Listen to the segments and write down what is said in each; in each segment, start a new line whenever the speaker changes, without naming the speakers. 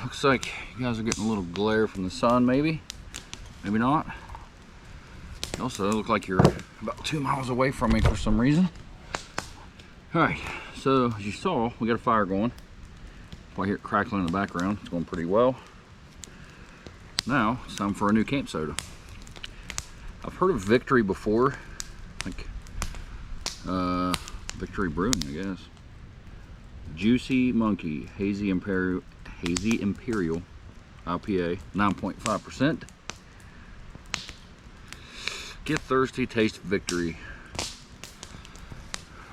looks like you guys are getting a little glare from the sun, maybe not. Also, look like you're about 2 miles away from me for some reason. All right, so as you saw, we got a fire going. I hear it crackling in the background. It's going pretty well. Now it's time for a new camp soda. I've heard of Victory before, like Victory Brewing, I guess. Juicy Monkey Hazy Imperial IPA, 9.5%. Get thirsty, taste Victory.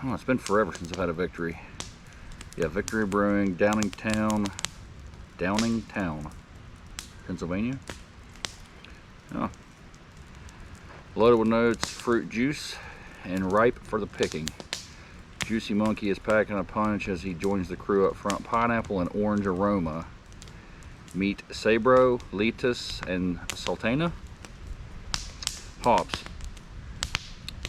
Oh, it's been forever since I've had a Victory. Yeah, Victory Brewing, Downingtown, Pennsylvania. Oh. Loaded with notes, fruit juice, and ripe for the picking. Juicy Monkey is packing a punch as he joins the crew up front. Pineapple and orange aroma. Meet Sabro, Letus, and Sultana. Hops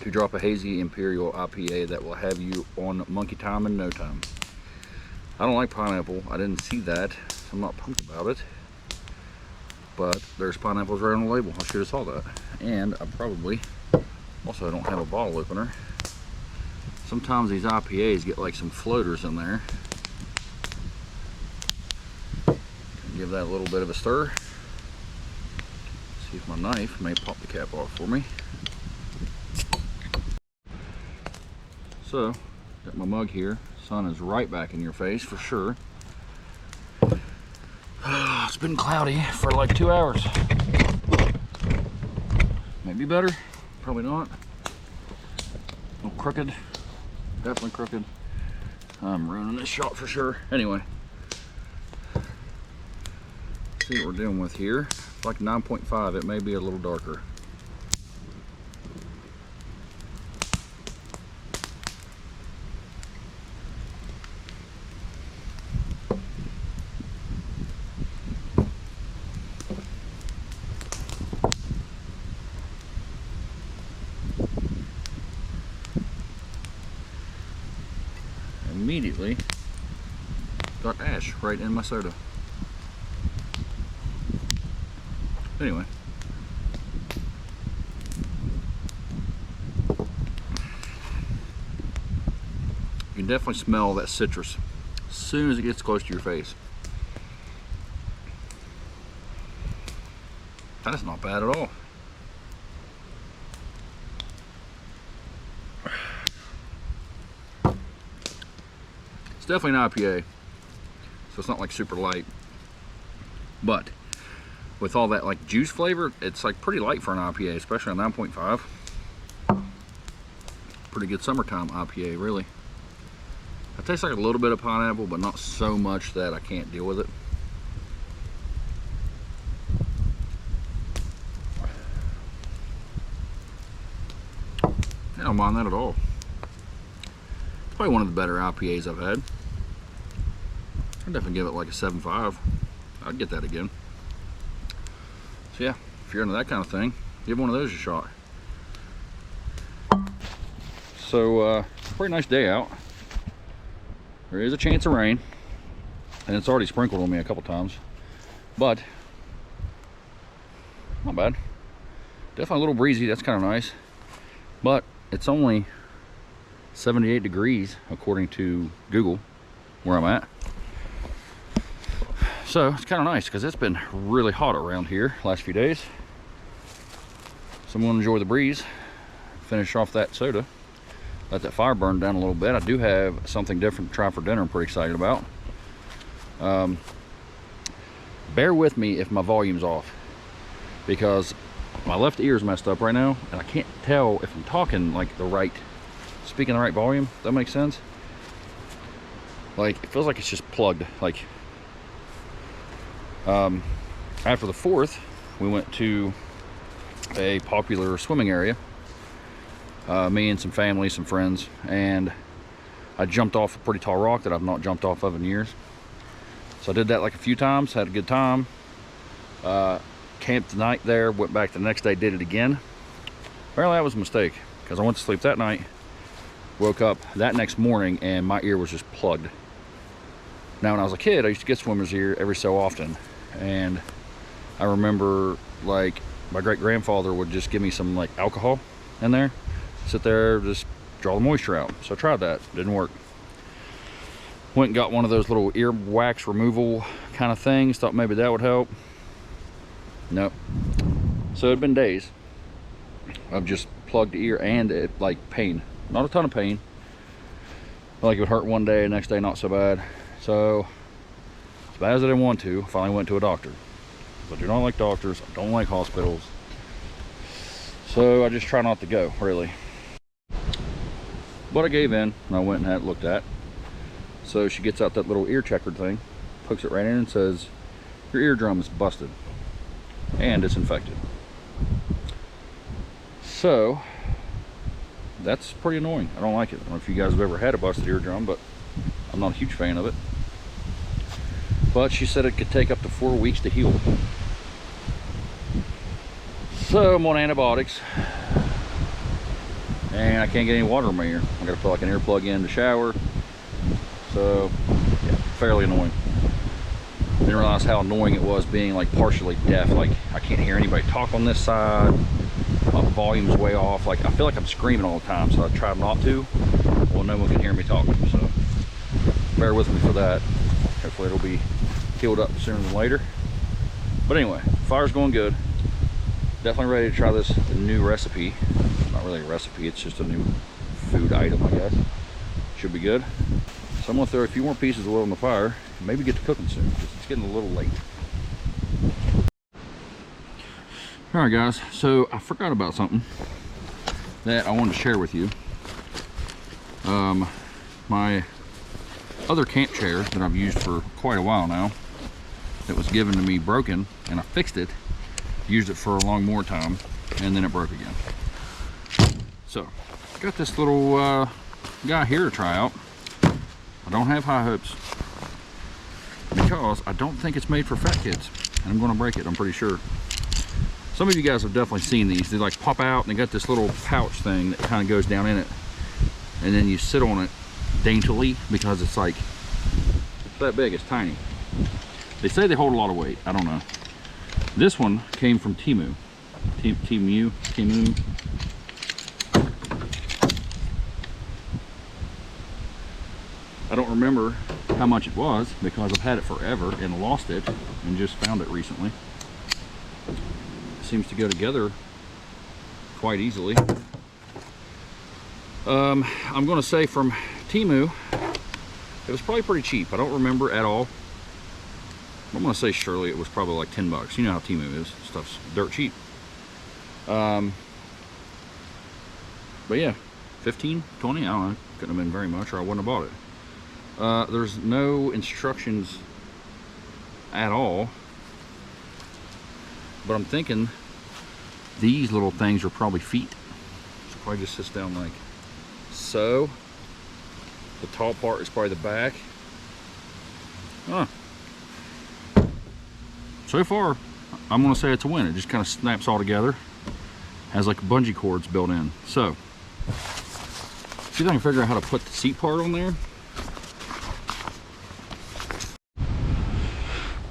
to drop a hazy Imperial IPA that will have you on monkey time in no time. I don't like pineapple. I didn't see that, so I'm not pumped about it. But there's pineapples right on the label. I should have saw that. And I probably also don't have a bottle opener. Sometimes these IPAs get like some floaters in there. Give that a little bit of a stir. See if my knife may pop the cap off for me. So, got my mug here. Sun is right back in your face for sure. It's been cloudy for like 2 hours. Maybe better, probably not. A little crooked, definitely crooked. I'm ruining this shot for sure. Anyway, see what we're dealing with here. It's like 9.5, it may be a little darker. Immediately got ash right in my soda. Anyway, you can definitely smell that citrus as soon as it gets close to your face. That is not bad at all. It's definitely an IPA, so it's not like super light, but with all that like juice flavor, it's like pretty light for an IPA, especially on 9.5. Pretty good summertime IPA, really. It tastes like a little bit of pineapple, but not so much that I can't deal with it. I don't mind that at all. It's probably one of the better IPAs I've had. I'd definitely give it like a 7.5. I'd get that again. So yeah, if you're into that kind of thing, give one of those a shot. So, pretty nice day out. There is a chance of rain, and it's already sprinkled on me a couple times, but not bad. Definitely a little breezy, that's kind of nice, but it's only 78 degrees according to Google, where I'm at. So it's kind of nice because it's been really hot around here last few days. So I'm going to enjoy the breeze, finish off that soda, let that fire burn down a little bit. I do have something different to try for dinner I'm pretty excited about. Bear with me if my volume's off, because my left ear is messed up right now and I can't tell if I'm talking like speaking the right volume. Does that make sense? Like, it feels like it's just plugged. Like, after the 4th, we went to a popular swimming area. Me and some family, some friends, and I jumped off a pretty tall rock that I've not jumped off of in years. So I did that like a few times, had a good time. Camped the night there, went back the next day, did it again. Apparently that was a mistake, because I went to sleep that night, woke up that next morning, and my ear was just plugged. Now, when I was a kid, I used to get swimmer's ear every so often, and I remember like my great-grandfather would just give me some like alcohol in there, sit there, just draw the moisture out. So I tried that, didn't work. Went and got one of those little ear wax removal kind of things, thought maybe that would help. Nope. So it'd been days of just plugged ear and it like pain, not a ton of pain, like it would hurt one day, next day not so bad. So as bad as I didn't want to, I finally went to a doctor. I do not like doctors, I don't like hospitals, so I just try not to go, really. But I gave in and I went and had it looked at. So she gets out that little ear checkered thing, pokes it right in and says, your eardrum is busted and it's infected. So that's pretty annoying. I don't like it. I don't know if you guys have ever had a busted eardrum, but I'm not a huge fan of it. But she said it could take up to 4 weeks to heal. So I'm on antibiotics and I can't get any water in my ear. I gotta put like an earplug in to shower. So yeah, fairly annoying. Didn't realize how annoying it was being like partially deaf. Like I can't hear anybody talk on this side. My volume's way off. Like I feel like I'm screaming all the time, so I try not to. Well, no one can hear me talking, so bear with me for that. Hopefully it'll be healed up sooner than later. But anyway, fire's going good. Definitely ready to try this new recipe. Not really a recipe, it's just a new food item, I guess. Should be good. So I'm gonna throw a few more pieces of wood on the fire and maybe get to cooking soon, because it's getting a little late. All right, guys, so I forgot about something that I wanted to share with you. My other camp chair that I've used for quite a while now, that was given to me broken, and I fixed it, used it for a long more time, and then it broke again. So I got this little guy here to try out. I don't have high hopes because I don't think it's made for fat kids, and I'm going to break it, I'm pretty sure. Some of you guys have definitely seen these. They like pop out and they got this little pouch thing that kind of goes down in it, and then you sit on it daintily because it's like it's that big, it's tiny. They say they hold a lot of weight, I don't know. This one came from Temu. Temu. I don't remember how much it was because I've had it forever and lost it and just found it recently. It seems to go together quite easily. I'm going to say from Temu, it was probably pretty cheap. I don't remember at all. I'm going to say surely it was probably like 10 bucks. You know how Temu is. Stuff's dirt cheap. But yeah, 15, 20, I don't know. Couldn't have been very much or I wouldn't have bought it. There's no instructions at all, but I'm thinking these little things are probably feet. So probably just sits down like so. The tall part is probably the back. So far, I'm gonna say it's a win. It just kind of snaps all together. Has like bungee cords built in. So, see if I can figure out how to put the seat part on there.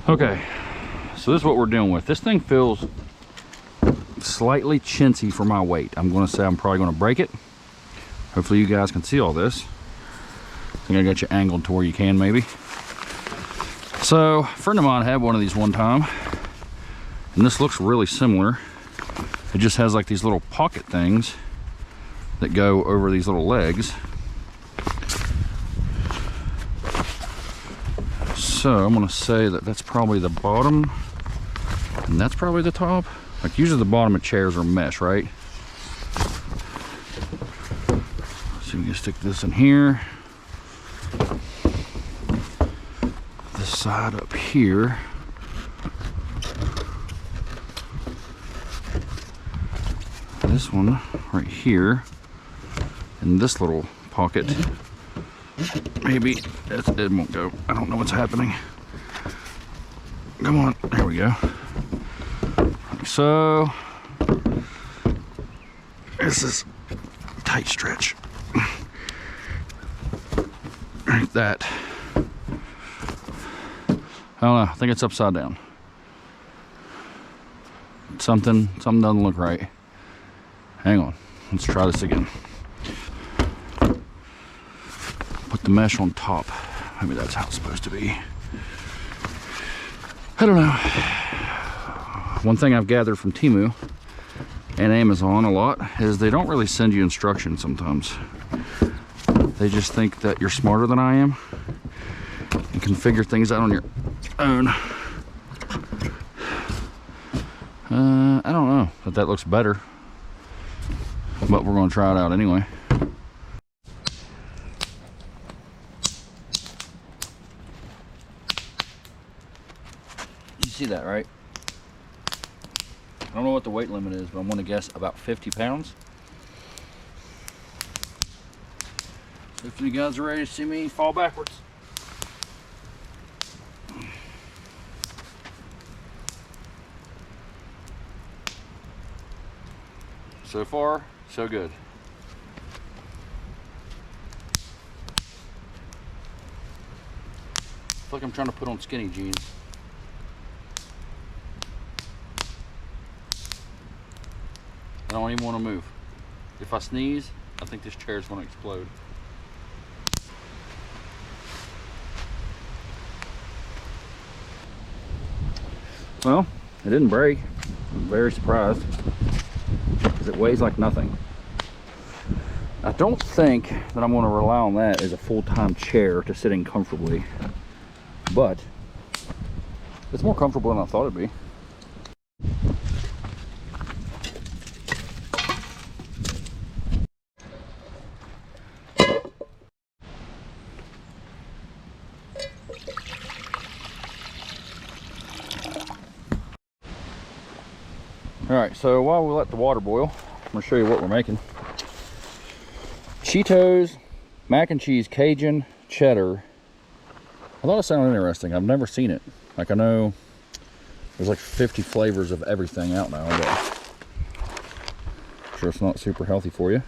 Okay, so this is what we're dealing with. This thing feels slightly chintzy for my weight. I'm gonna say I'm probably gonna break it. Hopefully you guys can see all this. I think I got you angled to where you can maybe. So, a friend of mine had one of these one time, and this looks really similar. It just has like these little pocket things that go over these little legs. So I'm gonna say that that's probably the bottom and that's probably the top. Like usually the bottom of chairs are mesh, right? So we can stick this in here. This side up here. This one right here. And this little pocket. Maybe it won't go. I don't know what's happening. Come on, there we go. Like so. This is tight stretch. Like that. I don't know, I think it's upside down. Something doesn't look right. Hang on, let's try this again. Put the mesh on top. Maybe that's how it's supposed to be. I don't know. One thing I've gathered from Temu and Amazon a lot is they don't really send you instructions sometimes. They just think that you're smarter than I am and can figure things out on your own. I don't know if that looks better, but we're going to try it out anyway. You see that, right? I don't know what the weight limit is, but I'm going to guess about 50 pounds. So if you guys are ready to see me fall backwards. So far, so good. I feel like I'm trying to put on skinny jeans. I don't even want to move. If I sneeze, I think this chair is going to explode. Well, it didn't break. I'm very surprised because it weighs like nothing. I don't think that I'm going to rely on that as a full-time chair to sit in comfortably, but it's more comfortable than I thought it'd be. All right, so while we let the water boil, I'm gonna show you what we're making. Cheetos, mac and cheese, Cajun, cheddar. I thought it sounded interesting. I've never seen it. Like, I know there's like 50 flavors of everything out now, but I'm sure it's not super healthy for you.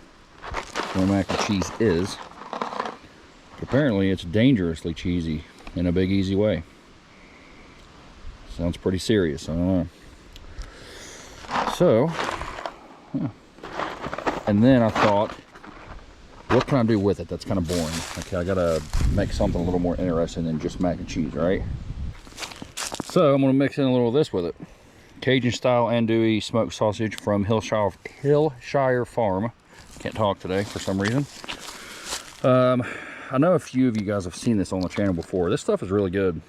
The mac and cheese is. But apparently it's dangerously cheesy in a big easy way. Sounds pretty serious, I don't know. So, yeah. And then I thought, what can I do with it that's kind of boring? Okay, I gotta make something a little more interesting than just mac and cheese, right? So I'm gonna mix in a little of this with it. Cajun style andouille smoked sausage from Hillshire Farm. Can't talk today for some reason. I know a few of you guys have seen this on the channel before. This stuff is really good.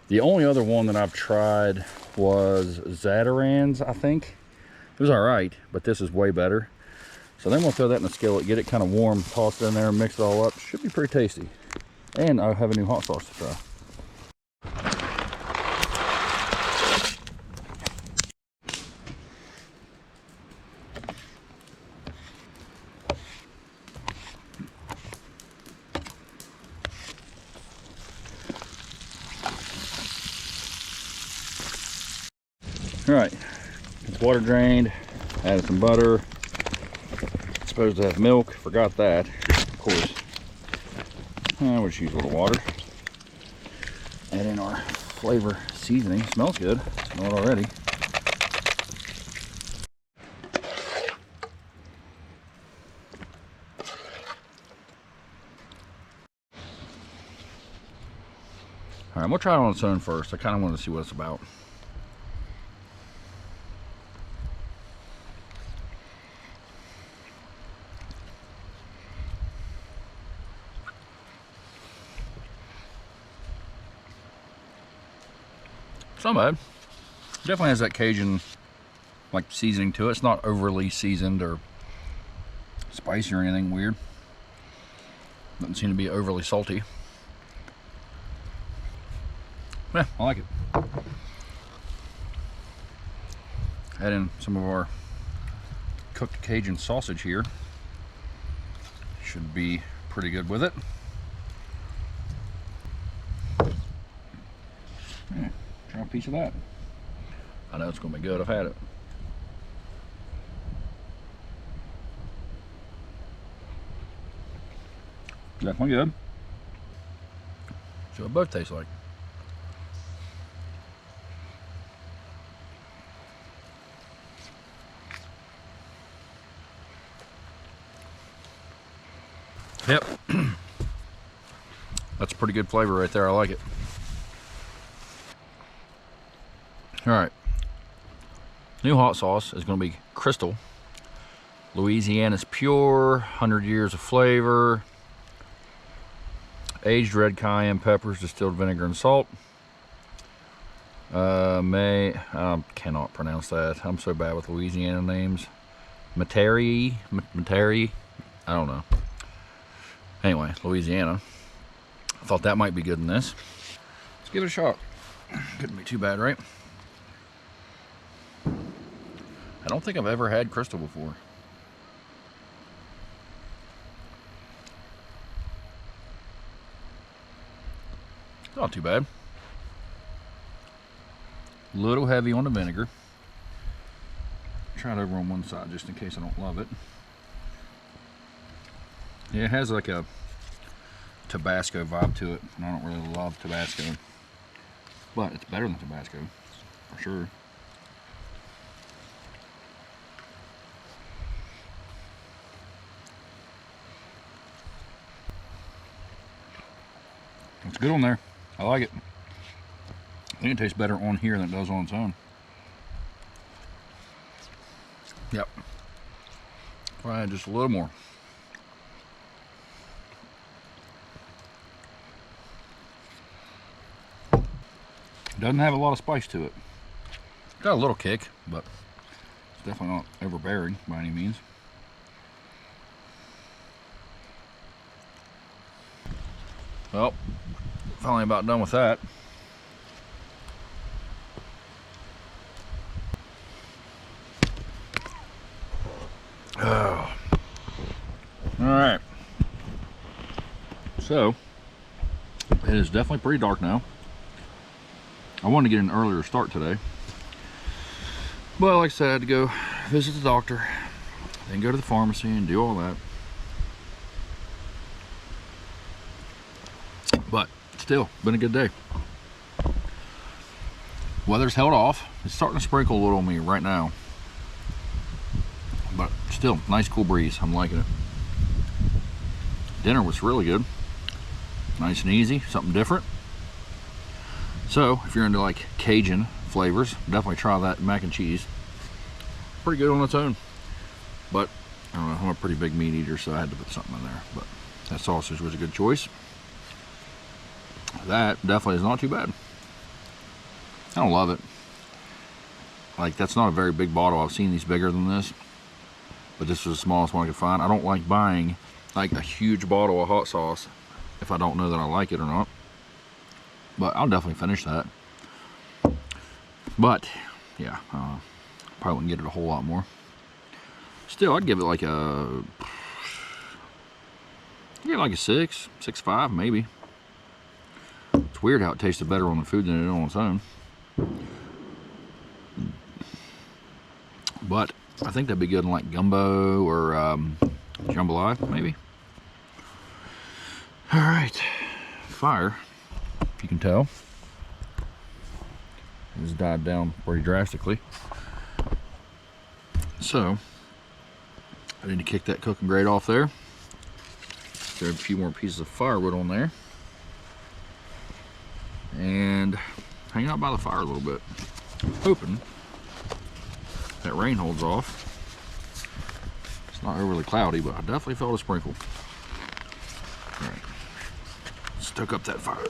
The only other one that I've tried was Zatarain's, I think. It was all right, but this is way better. So then we'll throw that in the skillet, get it kind of warm, toss it in there, mix it all up. Should be pretty tasty. And I have a new hot sauce to try. All right, it's water drained, added some butter. It's supposed to have milk, forgot that, of course. We'll just use a little water. Add in our flavor seasoning. Smells good, smell it already. All right, we'll try it on its own first. I kind of want to see what it's about. It's not bad. Definitely has that Cajun like seasoning to it. It's not overly seasoned or spicy or anything weird. Doesn't seem to be overly salty. Yeah, I like it. Add in some of our cooked Cajun sausage here. Should be pretty good with it. Yeah, try a piece of that. I know it's gonna be good. I've had it. Definitely good. See what both taste like. Yep. That's a pretty good flavor right there. I like it. All right. New hot sauce is going to be Crystal. Louisiana's pure, 100 years of flavor. Aged red cayenne peppers, distilled vinegar and salt. I cannot pronounce that. I'm so bad with Louisiana names. Materi, I don't know. Anyway, Louisiana. I thought that might be good in this. Let's give it a shot. Couldn't be too bad, right? I don't think I've ever had Crystal before. Not too bad. A little heavy on the vinegar. Try it over on one side just in case I don't love it. Yeah, it has like a Tabasco vibe to it, and I don't really love Tabasco, but it's better than Tabasco for sure. It's good on there. I like it. I think it tastes better on here than it does on its own. Yep. Try just a little more. Doesn't have a lot of spice to it. Got a little kick, but it's definitely not overbearing by any means. Well, finally about done with that. Oh. All right. So, it is definitely pretty dark now. I wanted to get an earlier start today. But like I said, I had to go visit the doctor, then go to the pharmacy and do all that. But still, been a good day. Weather's held off. It's starting to sprinkle a little on me right now. But still, nice cool breeze. I'm liking it. Dinner was really good. Nice and easy, something different. So, if you're into like Cajun flavors, definitely try that mac and cheese. Pretty good on its own. But, I don't know, I'm a pretty big meat eater, so I had to put something in there. But that sausage was a good choice. That definitely is not too bad. I don't love it. Like, that's not a very big bottle. I've seen these bigger than this, but this was the smallest one I could find. I don't like buying like a huge bottle of hot sauce if I don't know that I like it or not. But I'll definitely finish that. But yeah, probably wouldn't get it a whole lot more. Still, I'd give it like a 6, 6.5 maybe. It's weird how it tasted better on the food than it did on its own. But I think that'd be good in like gumbo or jambalaya, maybe. All right, fire, if you can tell, has died down pretty drastically. So I need to kick that cooking grate off there. There are a few more pieces of firewood on there. And hang out by the fire a little bit, hoping that rain holds off. It's not overly cloudy, but I definitely felt a sprinkle. All right, stoke up that fire.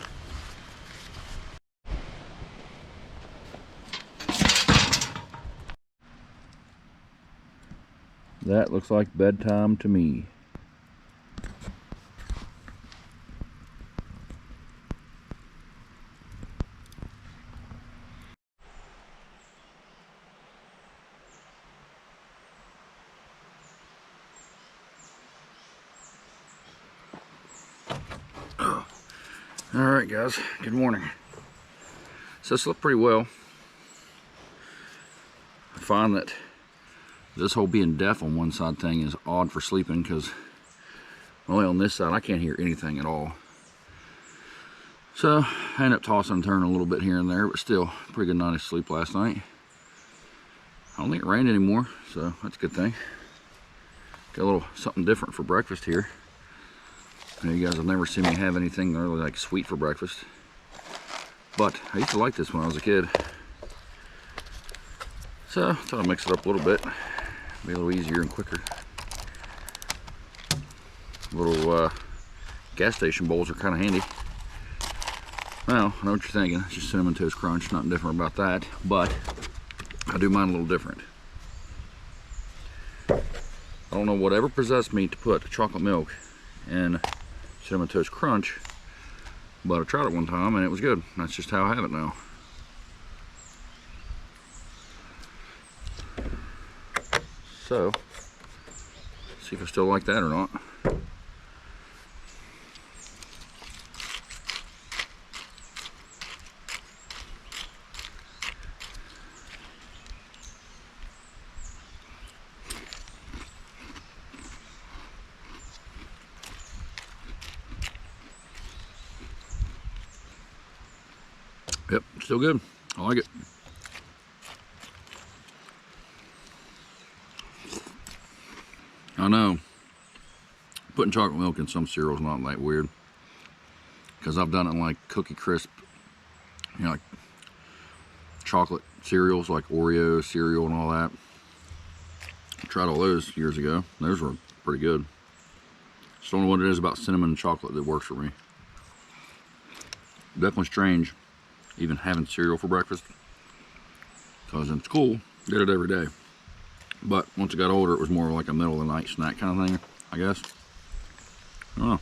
That looks like bedtime to me. All right, guys, good morning. So slept pretty well. I find that this whole being deaf on one side thing is odd for sleeping, because only on this side I can't hear anything at all. So I end up tossing and turning a little bit here and there, but still pretty good night of sleep last night. I don't think it rained anymore, so that's a good thing. Got a little something different for breakfast here. You guys have never seen me have anything really like sweet for breakfast, but I used to like this when I was a kid. So I thought I'd mix it up a little bit, be a little easier and quicker. Little gas station bowls are kind of handy. Well, I know what you're thinking. It's just Cinnamon Toast Crunch, nothing different about that, but I do mine a little different. I don't know whatever possessed me to put chocolate milk in Cinnamon Toast Crunch, but I tried it one time and it was good. That's just how I have it now. So, see if I still like that or not. Yep, still good. I like it. I know putting chocolate milk in some cereal is not that weird, because I've done it in like Cookie Crisp, you know, like chocolate cereals like Oreo cereal and all that. I tried all those years ago. Those were pretty good. Just don't know what it is about cinnamon and chocolate that works for me. Definitely strange even having cereal for breakfast, because in school did it every day, but once I got older it was more like a middle of the night snack kind of thing, I guess. I don't know.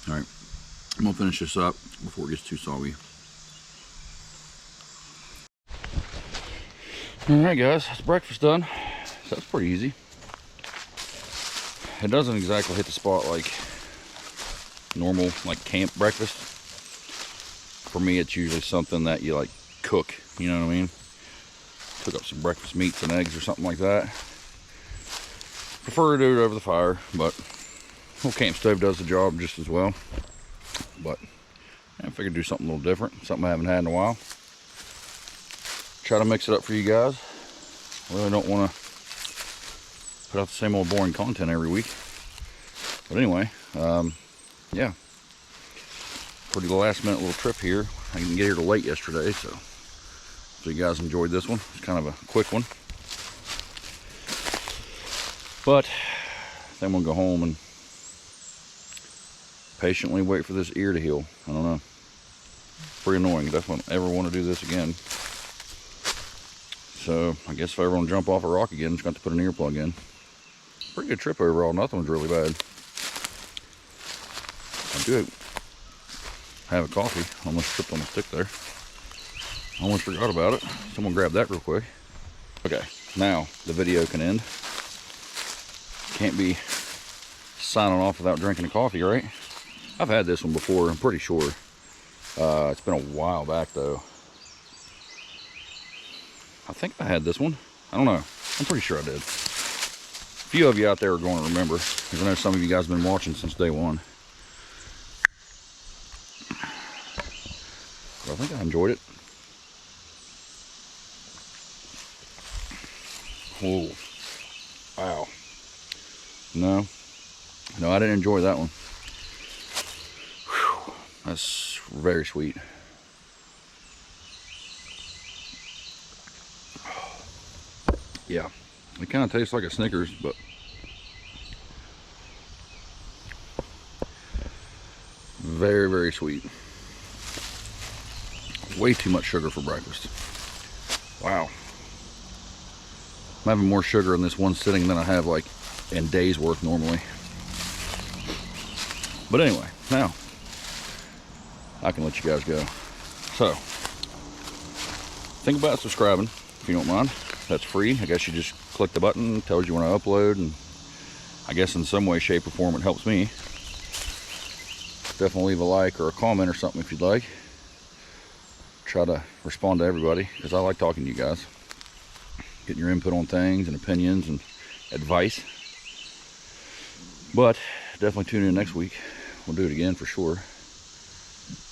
All right, I'm gonna finish this up before it gets too soggy. All right guys, that's breakfast done. So that's pretty easy. It doesn't exactly hit the spot like normal like camp breakfast. For me it's usually something that you like cook, you know what I mean? Cook up some breakfast meats and eggs or something like that. Prefer to do it over the fire, but whole camp stove does the job just as well. But I figured do something a little different, something I haven't had in a while. Try to mix it up for you guys. I really don't want to put out the same old boring content every week. But anyway, yeah, pretty last minute little trip here. I didn't get here till late yesterday, so you guys enjoyed this one. It's kind of a quick one, but then we'll go home and patiently wait for this ear to heal. I don't know, pretty annoying. Definitely don't ever want to do this again. So I guess if I ever want to jump off a rock again, I'm just going to have to put an earplug in. Pretty good trip overall. Nothing was really bad. I do have a coffee. Almost tripped on the stick there. Almost forgot about it. Someone grab that real quick. Okay, now the video can end. Can't be signing off without drinking a coffee, right? I've had this one before, I'm pretty sure. It's been a while back though. I think I had this one. I don't know. I'm pretty sure I did. A few of you out there are going to remember, because I know some of you guys have been watching since day one. But I think I enjoyed it. Oh, wow. No, I didn't enjoy that one. Whew, that's very sweet. Yeah, it kind of tastes like a Snickers, but very, very sweet. Way too much sugar for breakfast. Wow. I'm having more sugar in this one sitting than I have like in days worth normally. But anyway, now I can let you guys go. So think about subscribing if you don't mind. That's free. I guess you just click the button, tells you when I upload, and I guess in some way, shape, or form it helps me. Definitely leave a like or a comment or something if you'd like. Try to respond to everybody, because I like talking to you guys, getting your input on things and opinions and advice. But definitely tune in next week. We'll do it again for sure.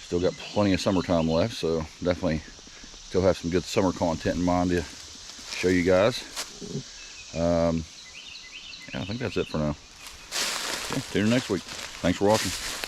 Still got plenty of summertime left, so definitely still have some good summer content in mind to show you guys. yeah, I think that's it for now. Yeah, tune in next week. Thanks for watching.